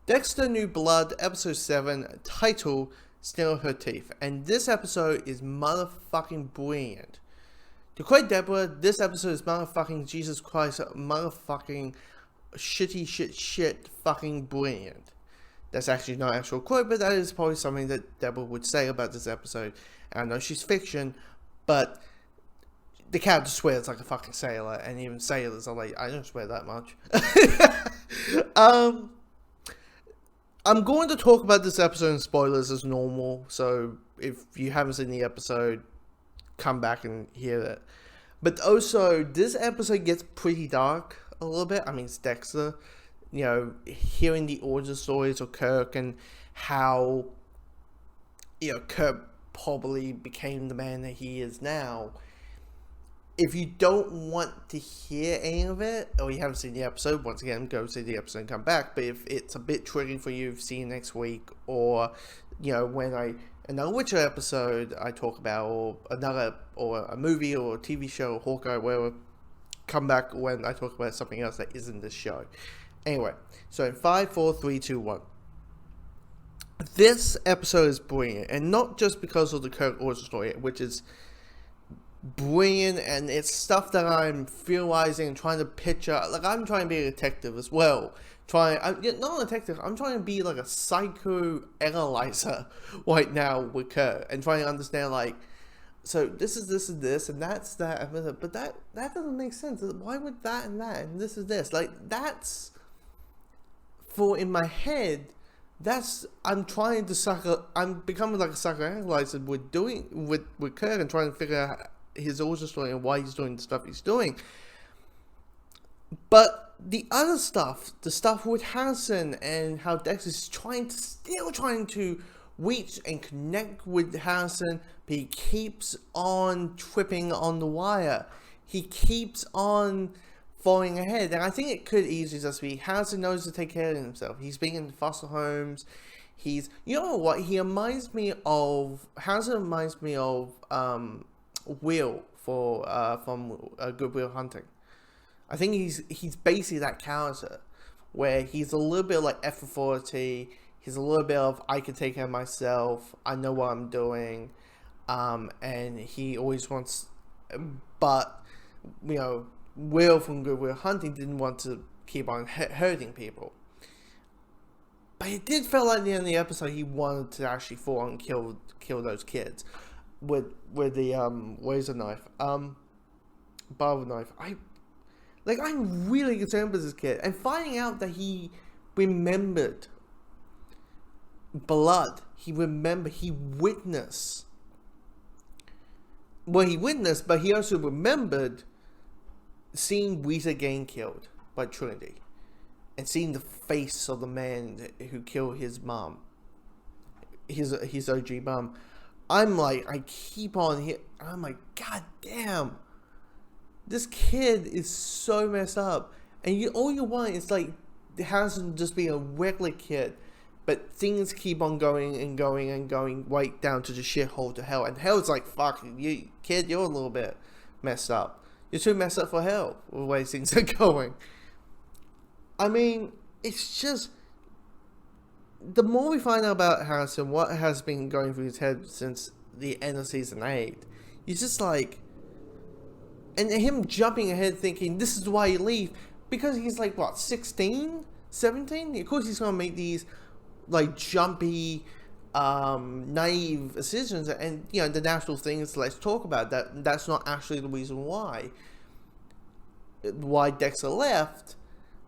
Dexter New Blood, episode 7, title, Steal Her Teeth. And this episode is motherfucking brilliant. To quote Deborah, this episode is motherfucking Jesus Christ, motherfucking shit fucking brilliant. That's actually not an actual quote, but that is probably something that Deborah would say about this episode. And I know she's fiction, but the character swears like a fucking sailor, and even sailors are like, I don't swear that much. I'm going to talk about this episode in spoilers as normal, so if you haven't seen the episode, come back and hear it. But also, this episode gets pretty dark a little bit. I mean, it's Dexter. You know, hearing the origin stories of Kirk and how, you know, Kirk probably became the man that he is now. If you don't want to hear any of it, or you haven't seen the episode, once again, go see the episode and come back. But if it's a bit triggering for you, see you next week, or, you know, when another Witcher episode I talk about, or a movie or a TV show, Hawkeye, whatever, come back when I talk about something else that isn't this show. Anyway, so in 5, 4, 3, 2, 1. This episode is brilliant, and not just because of the Kirk origin story, which is brilliant, and it's stuff that I'm theorizing and trying to picture. Like, I'm trying to be a detective as well. Not a detective, I'm trying to be like a psychoanalyzer right now with Kirk, and trying to understand, like, so this is this and this, and that's that, but that doesn't make sense. Why would that, and this is this? Like, that's, for in my head, I'm becoming like a psychoanalyzer with Kirk, and trying to figure out his origin story and why he's doing the stuff he's doing. But the other stuff, the stuff with Harrison and how Dexter's still trying to reach and connect with Harrison, but he keeps on tripping on the wire. He keeps on falling ahead, and I think it could easily just be Harrison knows to take care of himself. He's been in foster homes. You know what? Harrison reminds me of Will from Good Will Hunting. I think he's basically that character where he's a little bit like F authority. He's a little bit of I can take care of myself. I know what I'm doing, and he always wants. But you know, Will from Good Will Hunting didn't want to keep on hurting people. But it did feel like at the end of the episode he wanted to actually fall and kill those kids with the razor knife, barber knife. I'm really concerned with this kid, and finding out that he remembered blood. He witnessed. Well, he witnessed, but he also remembered seeing Rita getting killed by Trinity, and seeing the face of the man who killed his mom, his OG mom. I'm like, I keep on here. I'm like, God damn, this kid is so messed up. And all you want is like Harrison just being a regular kid, but things keep on going and going and going right down to the shithole to hell. And hell's like, fuck you, kid, you're a little bit messed up. You're too messed up for hell with the way things are going. I mean, it's just, the more we find out about Harrison, what has been going through his head since the end of season 8, he's just like, and him jumping ahead thinking this is why you leave, because he's like, what, 16, 17? Of course he's going to make these like jumpy, naive decisions, and you know, the natural thing is, let's talk about that. That's not actually the reason why Dexter left.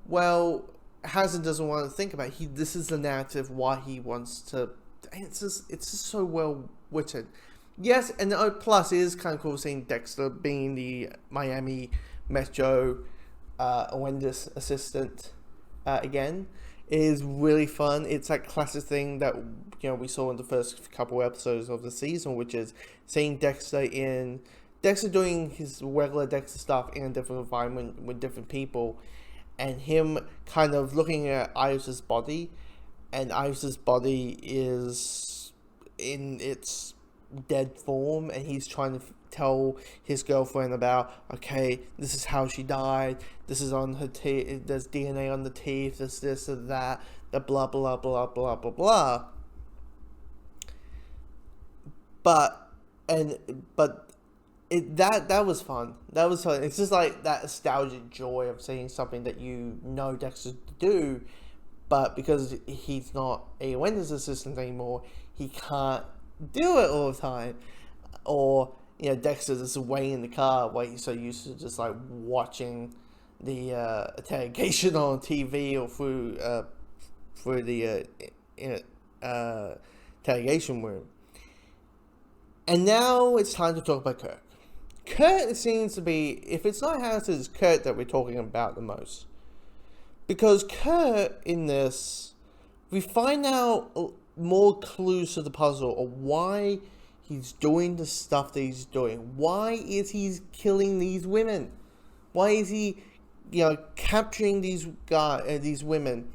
Well, Harrison doesn't want to think about it. This is the narrative why he wants to. It's just so well written. Yes, and plus it is kind of cool seeing Dexter being the Miami Metro Wendy's assistant again. It is really fun. It's that classic thing that, you know, we saw in the first couple episodes of the season, which is seeing Dexter doing his regular Dexter stuff in a different environment with different people, and him kind of looking at Iris's body, and Iris's body is in its dead form, and he's trying to tell his girlfriend about, okay, this is how she died, this is on her teeth, there's DNA on the teeth, there's this or that, the blah blah blah blah blah blah. But that was fun. That was fun. It's just like that nostalgic joy of seeing something that you know Dexter to do, but because he's not a Wendy's assistant anymore, he can't do it all the time. Or, you know, Dexter's just waiting in the car, where he's so used to just like watching the interrogation on TV or through the interrogation room. And now it's time to talk about Kirk. Kurt seems to be, if it's not Harrison, it's Kurt that we're talking about the most. Because Kurt, in this, we find out more clues to the puzzle of why he's doing the stuff that he's doing. Why is he killing these women? Why is he, you know, capturing these women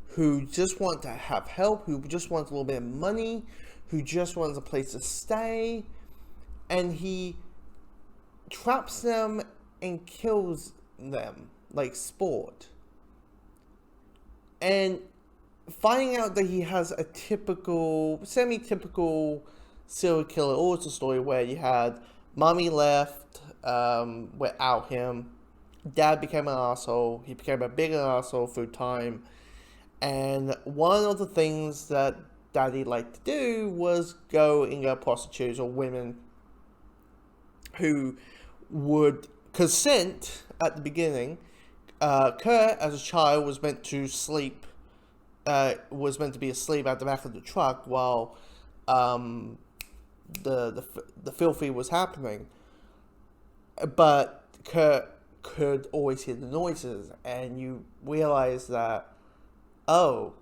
who just want to have help, who just want a little bit of money, who just wants a place to stay, and he traps them and kills them like sport. And finding out that he has a typical, semi-typical serial killer origin story where you had mommy left without him, dad became an asshole, he became a bigger asshole through time, and one of the things that daddy liked to do was go and get prostitutes or women who would consent at the beginning. Kurt, as a child, was meant to be asleep at the back of the truck while the filthy was happening. But Kurt could always hear the noises, and you realize that, oh,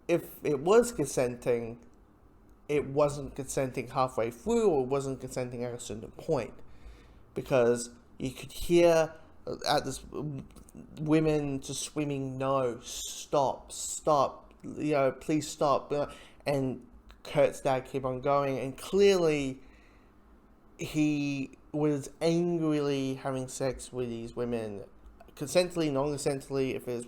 if it was consenting, it wasn't consenting halfway through, or it wasn't consenting at a certain point, because you could hear at this women just screaming, "No, stop, you know, please stop," and Kurt's dad kept on going, and clearly he was angrily having sex with these women, consently, non-consently, if it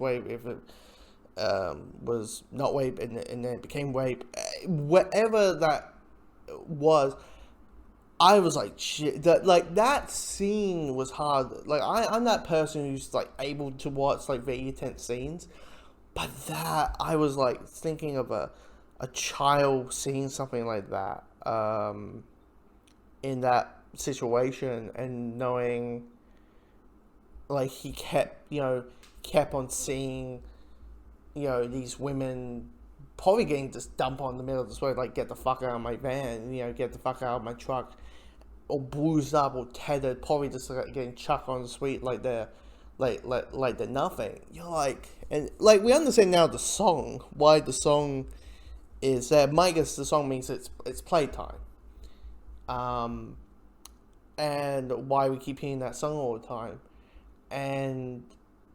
was not rape and then it became rape, whatever that was. I was like, shit, that scene was hard. Like, I'm that person who's like able to watch like very intense scenes, but that, I was like thinking of a child seeing something like that in that situation, and knowing like he kept on seeing, you know, these women probably getting just dumped on the middle of the road, like, get the fuck out of my van, you know, get the fuck out of my truck, or bruised up or tethered, probably just like getting chucked on the street like they're nothing. You're like, and like, we understand now the song, why the song is there. My guess, the song means it's playtime, and why we keep hearing that song all the time, and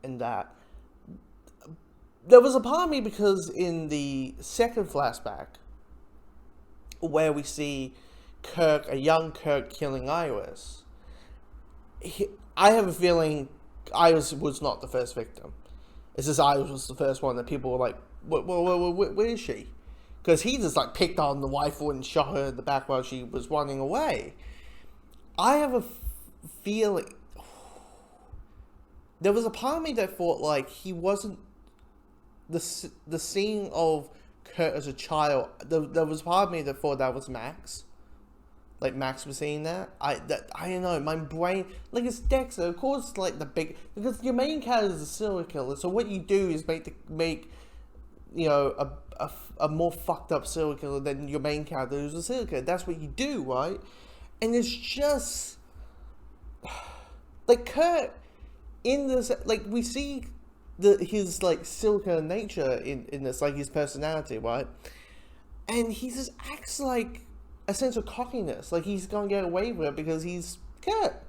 that. There was a part of me, because in the second flashback, where we see Kirk, a young Kirk, killing Iris, I have a feeling Iris was not the first victim. It's just Iris was the first one that people were like, where is she? Because he just like picked on the rifle and shot her in the back while she was running away. I have a feeling, there was a part of me that thought like he wasn't, the scene of Kurt as a child, there was part of me that thought that was Max. Like, Max was seeing that. I don't know, my brain, like, it's Dexter, of course, like, because your main character is a serial killer, so what you do is make you know, a more fucked up serial killer than your main character who's a serial killer. That's what you do, right? And it's just, like, Kurt, in this, like, we see his like serial killer nature in this, like his personality, right? And he just acts like a sense of cockiness, like he's gonna get away with it because he's Kurt.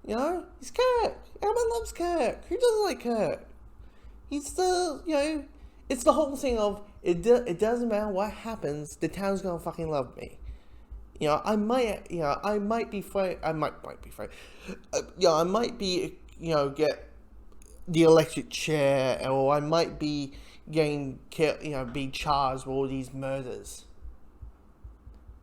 You know, he's Kurt. Everyone loves Kurt. Who doesn't like Kurt? He's the, you know, it's the whole thing of it doesn't matter what happens, the town's gonna fucking love me. You know, I might be afraid. I might be afraid. I might be, you know, get the electric chair, or I might be getting killed, being charged with all these murders.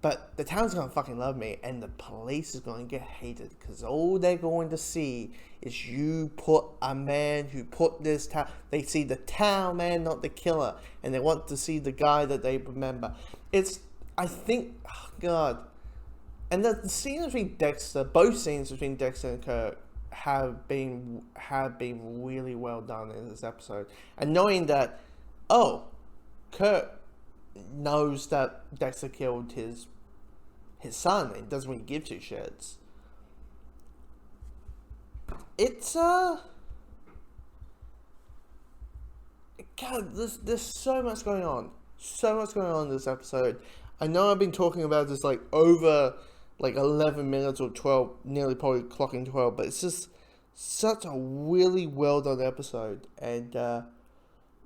But the town's gonna fucking love me, and the police is gonna get hated because all they're going to see is you put a man who put this town. They see the town man, not the killer, and they want to see the guy that they remember. I think, oh God, and the scenes between Dexter, both scenes between Dexter and Kirk have been really well done in this episode, and knowing that, Kirk knows that Dexter killed his son and doesn't really give two shits. It's God, there's so much going on. So much going on in this episode. I know I've been talking about this over 11 minutes or 12, nearly probably clocking 12, but it's just such a really well done episode. And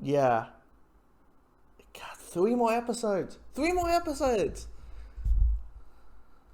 yeah. God, 3 more episodes. 3 more episodes.